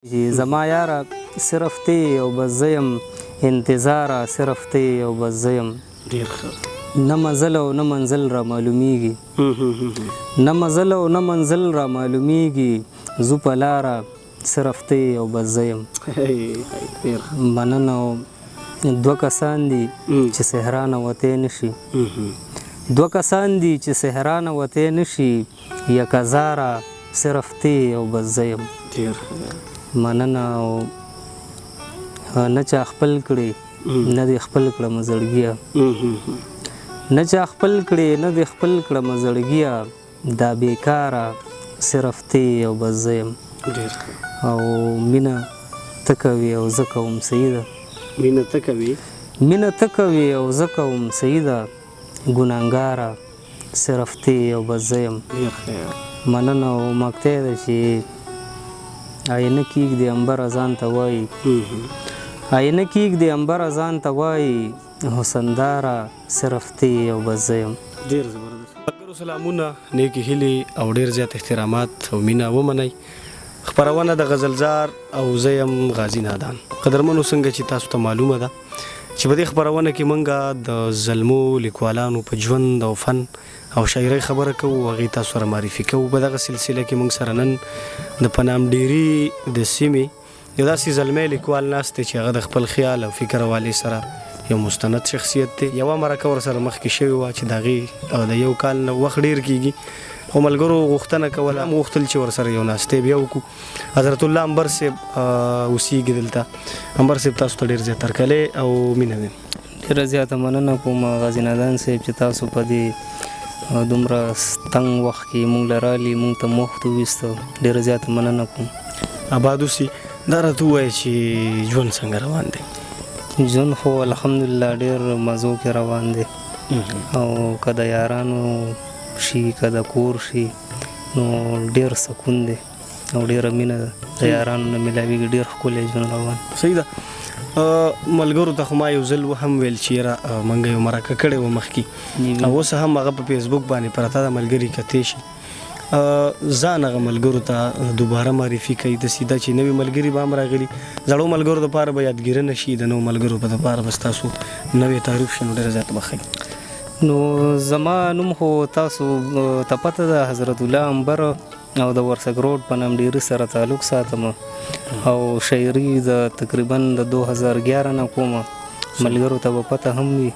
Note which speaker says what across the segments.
Speaker 1: زما یاره صرف تی او بس زیم انتظاره صرف تی او بس زیم
Speaker 2: ډیر ښه
Speaker 1: نه مزل او نه منزل را معلومیږي نه مزل او نه منزل را معلومیږي زو په لاره صرف تی او بس زیم مننه دوه کسان دي چې صحرا نه وتی نشي دوه کسان دي چې صحرا نه وتی نشي یک هزاره صرف تی او بس زیم
Speaker 2: ډیر
Speaker 1: مننه او نه چا خپل کړي نه دې خپل کړم زړګیه نه چا خپل کړي نه دې خپل کړم زړګیه دا بیکاره صرف تی او بس زیم
Speaker 2: ډیر
Speaker 1: او مینه ته کوي او زه کوم سیده
Speaker 2: مینه ته کوي
Speaker 1: مینه ته کوي او زه کوم سیده ګناهګاره صرف تی او بس زیم
Speaker 2: ډیر ښه
Speaker 1: مننه او مقطع ده چې آینه کیږدي انبر ځان ته وایي آینه کیږدي انبر ځان ته وایي حسنداره صرف تی او بس زیم
Speaker 2: ډیر زبردست ملګرو سلامونه نیکې هیلې او ډیر زیات احترامات او مینه ومنئ خپرونه د غزلزار او زه یم غازي نادان قدرمنو څنګه چې تاسو ته معلومه ده چې په دې خپرونه کې موږ د زلمو لیکوالانو په ژوند او فن او شاعرۍ خبره کوو هغې تاسو سره معرفي کوو په دغه سلسله کې موږ سره نن د پنام ډیري د سیمې یو داسې زلمی لیکوال ناست دی چې هغه د خپل خیال او فکر حوالې سره یو مستند شخصیت دی یوه مرکه ورسره مخکې شوې وه چې د هغې د یو کال نه وخت ډېر کېږي خو ملګرو غوښتنه کوله هم غوښتل چې ورسره یو ناستې بیا وکړو حضرت الله انبر صاحب اوسېږي دلته انبر صاحب تاسو ته ډېر زیات هرکلی او مینه ویم
Speaker 1: ډېره زیاته مننه کوم غازي نادان صاحب چې تاسو په دې دومره تنګ وخت کې موږ له رالي موږ ته وخت وویسته ډېره زیاته مننه کوم
Speaker 2: آباد اوسي دا راته ووایه چې ژوند څنګه روان دی
Speaker 1: ژوند خو الحمدلله ډېر مزو کې روان دی او که د یارانو شي که د کور شي نو ډېر سکون دی او ډېره مینه د یارانو نه میلاویږي ډېر ښکلی ژوند روان
Speaker 2: صحیح ده ملګرو ته خو ما یو ځل هم ویل چې یاره موږ یو مرکه کړې وه مخکې او اوس هم هغه په فیسبوک باندې پرته ده ملګري کتې شي ځان هغه ملګرو ته دوباره معرفي کوي داسې ده چې نوي ملګري به هم راغلي زړو ملګرو دپاره به یادګیرنه شي د نوو ملګرو په دپاره به ستاسو نوی تعریف شي نو ډېره زیاته به ښه
Speaker 1: نو زما نوم خو تاسو ته پته ده حضرت الله انبر او د ورسک روډ په نام ډیري سره تعلق ساتم او شاعري د تقریبا د 2011 نه کوم ملګرو ته به پته هم وي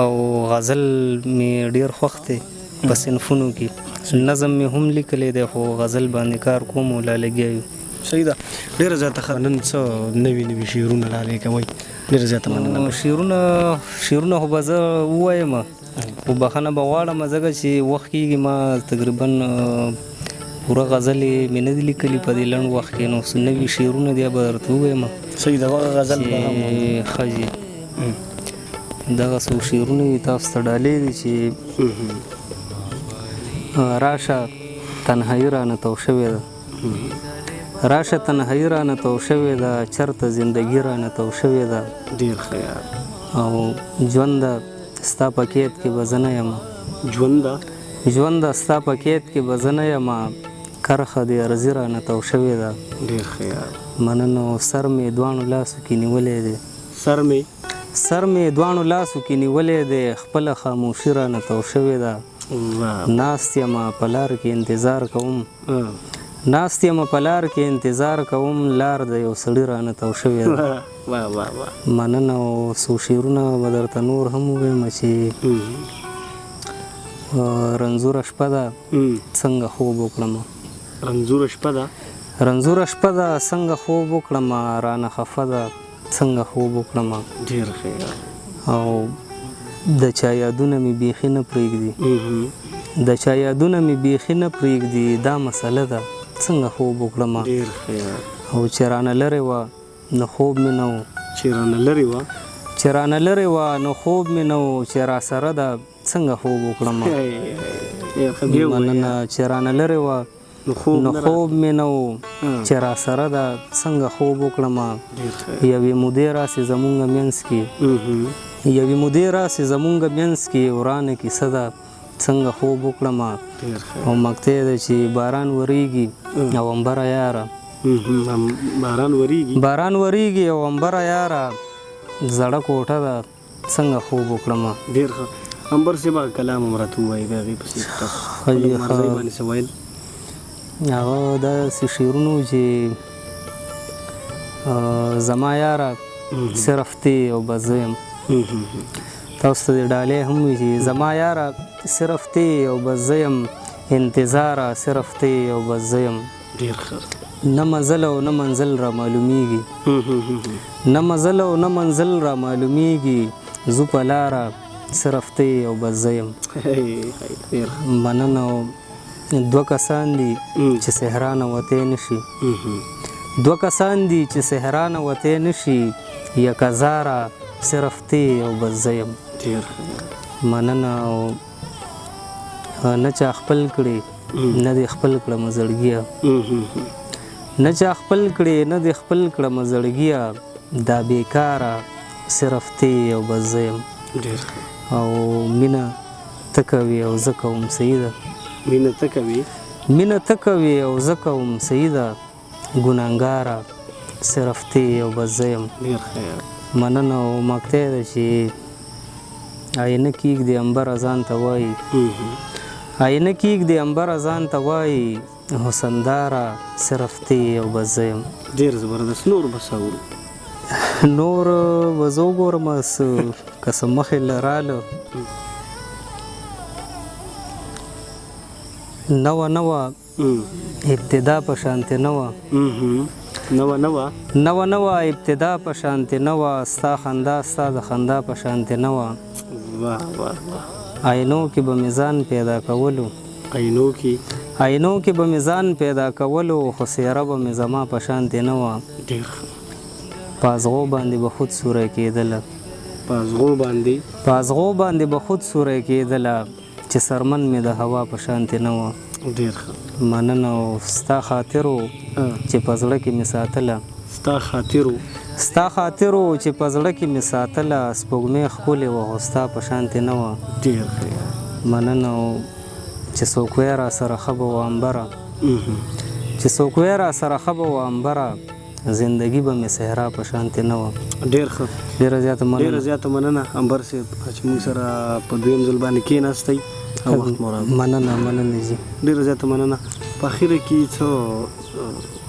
Speaker 1: او غزل مې ډیر خوښ دی په صنفونو کې نظم مې هم لیکلی دی خو غزل باندې کار کوم او لا لګیا یو
Speaker 2: صحیح ده ډېره زیاته ښه نن څه نوي نوي شعرونه ډالۍ کوئ ډېره زیاته مننه
Speaker 1: شعرونه خو به زه ووایم خو بخښنه به غواړم ځکه چې وخت کېږي ما تقریبا پوره غزلې مې نه دي لیکلي په دې لنډ وخت کې نو څه نوي شعرونه دي به درته ووایم
Speaker 2: صحیح ده هغه غزل
Speaker 1: ښه جي دغه څو شعرونه دي تاسو ته ډالۍ دي چې راشه تنهایي رانه تو شوې ده راشه تنهایي رانه تو شوې ده چرته زندګي رانه تو شوې ده
Speaker 2: ډېر ښه
Speaker 1: او ژونده ستا په کیت کې به زه نه یم ژونده ستا په کیت کې به زه نه یم کرښه د ارضي رانه تو شوې ده
Speaker 2: ډېر ښه
Speaker 1: مننه سر مې دواړو لاسو کې نیولی دی
Speaker 2: سر
Speaker 1: مې دواړو لاسو کې نیولی دی خپله خاموشي رانه تو شوې ده ناست یم په لار کې انتظار کوم ناست یم په لار کې انتظار کوم لار د یو سړي رانه تو شوې ده مننه او څو شعرونه به درته نور هم ووایم چې رنځوره شپه ده څنګه خوب وکړم
Speaker 2: رنځوره
Speaker 1: شپه ده څنګه خوب وکړم رانه خفه ده څنګه خوب وکړم
Speaker 2: ډېر ښه
Speaker 1: او د چا یادونه مې بیخي نه پرېږدي د چا یادونه مې بیخي نه پرېږدي دا مسله ده څنګه خوب وکړم او چې رانه لرې وه نو خوب مې نه و چې رانه لرې وه نو خوب مې نه و چې را سره ده څنګه خوب وکړم مننه چې رانه لرې وه نو خوب مې نه و چې را سره ده څنګه خوب وکړم یوې مودې راسې زمونږ منځ کې ورانه کیسه ده څنګه خوب وکړم او مقطع ده چې باران وریږي او انبره یاره
Speaker 2: باران وریږي
Speaker 1: باران وریږي او امبره یاره زړه کوټه ده څنګه خوب وکړم.
Speaker 2: ډېر ښه. امبر صاحب کلام هم راته ووایي د هغې پسې تاسو مرضۍ باندې څه ویل؟
Speaker 1: هغه داسې شعرونه چې زما یاره صرف تی او بس زه یم. تاسو ته د ډالۍ هم وي چې زما یاره صرف تی او بس زه یم، انتظاره صرف تی او بس زه یم.
Speaker 2: ډېر ښه.
Speaker 1: نه مزل او نه منزل را معلومیږي، نه مزل او نه منزل را معلومیږي، زو په لاره صرف تی او بس زه یم. مننه. دوه کسان دي چې صحرا نه وتی نشي، دوه کسان دي چې صحرا نه وتی نشي، یک هزاره صرف تی او بس زه یم. مننه. او نه چا خپل کړي نه دې خپل کړم زړګیه، نه چا خپل کړي نه دې خپل کړم زړګیه، دا بیکاره صرف تی او بس زه یم. او مینه ته کوې او زه کوم سیده،
Speaker 2: مینه ته کوې
Speaker 1: مینه ته کوې او زه کوم سیده، ګناهګاره صرف تی او بس زه یم. مننه. او مقطع ده چې آینه کیږدي امبره ځان ته وایي، آینه کیږدي امبره ځان ته وایي، حسنداره صرف تی او بس زه یم.
Speaker 2: ډېر زبردست. نور بس اورو
Speaker 1: نور به زه وګورم که څه مخې له راله. نوه نوه ابتدا په شانتې نه وه، نوه نوه ابتدا په شانتې نه وه، ستا خندا ستا د خندا په شانتې نه وه. آینو کې به مې ځان پیدا کولو، آینو کې به مې ځان پیدا کولو، خو څېره به مې زما په شانتې نه وه. په ازغو باندې به خود سوری کېدله، په ازغو باندې به خود سوری کېدله، چې سرمن مې د هوا په شانتې نه وه. مننه. او ستا خاطرو چې په زړه کې مې ساتله، ستا خاطرو چې په زړه کې مې ساتله، سپوږمۍ ښکلې وه خو ستا په شانتې نه وه. مننه. او چې څوک وی را سره ښه به وه امبره، چې څوک وی را سره ښه به وه امبره، زندګي به مې صحرا په شانتې نه وه.
Speaker 2: ډېر ښه. ډېره زیاته مننه امبر صاحب چې موږ سره په دویم ځل باندې کېناستئ او وخت مو راکړ.
Speaker 1: مننه جي.
Speaker 2: ډېره زیاته مننه. په اخره کې څه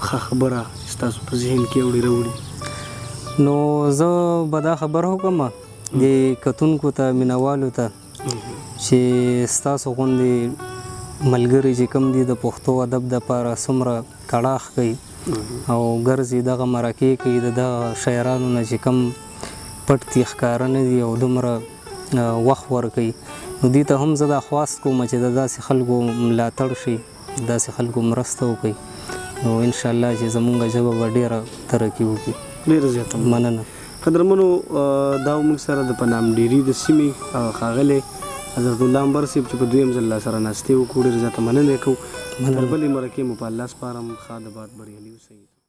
Speaker 2: ښه خبره چې ستاسو په ذهن کې راوړي؟
Speaker 1: نو زه به دا خبره وکړم د کتونکو ته، مینوالو ته، چې ستاسو غوندې ملګري چې کوم دي د پښتو ادب دپاره څومره کړاخ کوي او ګرځي دغه مرکې کوي، د دغه شاعرانو نه چې کوم پټ دي ښکاره نه دي او دومره وخت ورکوي، نو دوی ته هم زه دا خواست کوم چې د داسې خلکو ملاتړ شي، داسې خلکو مرسته وکړي، نو انشاءالله چې زمونږ ژبه به ډېره ترقي وکړي.
Speaker 2: ډېره زیاته
Speaker 1: مننه.
Speaker 2: قدرمنو، دا موږ سره د پنامډیري د سیمې ښاغلی حضرت الله امبر صاحب چې په دویم ځل سره ناستې وکړو، ډېره زیاته مننه کوو. تر بلې مرکې مو په الله سپارم. ښه د باد بریالي اوسئ.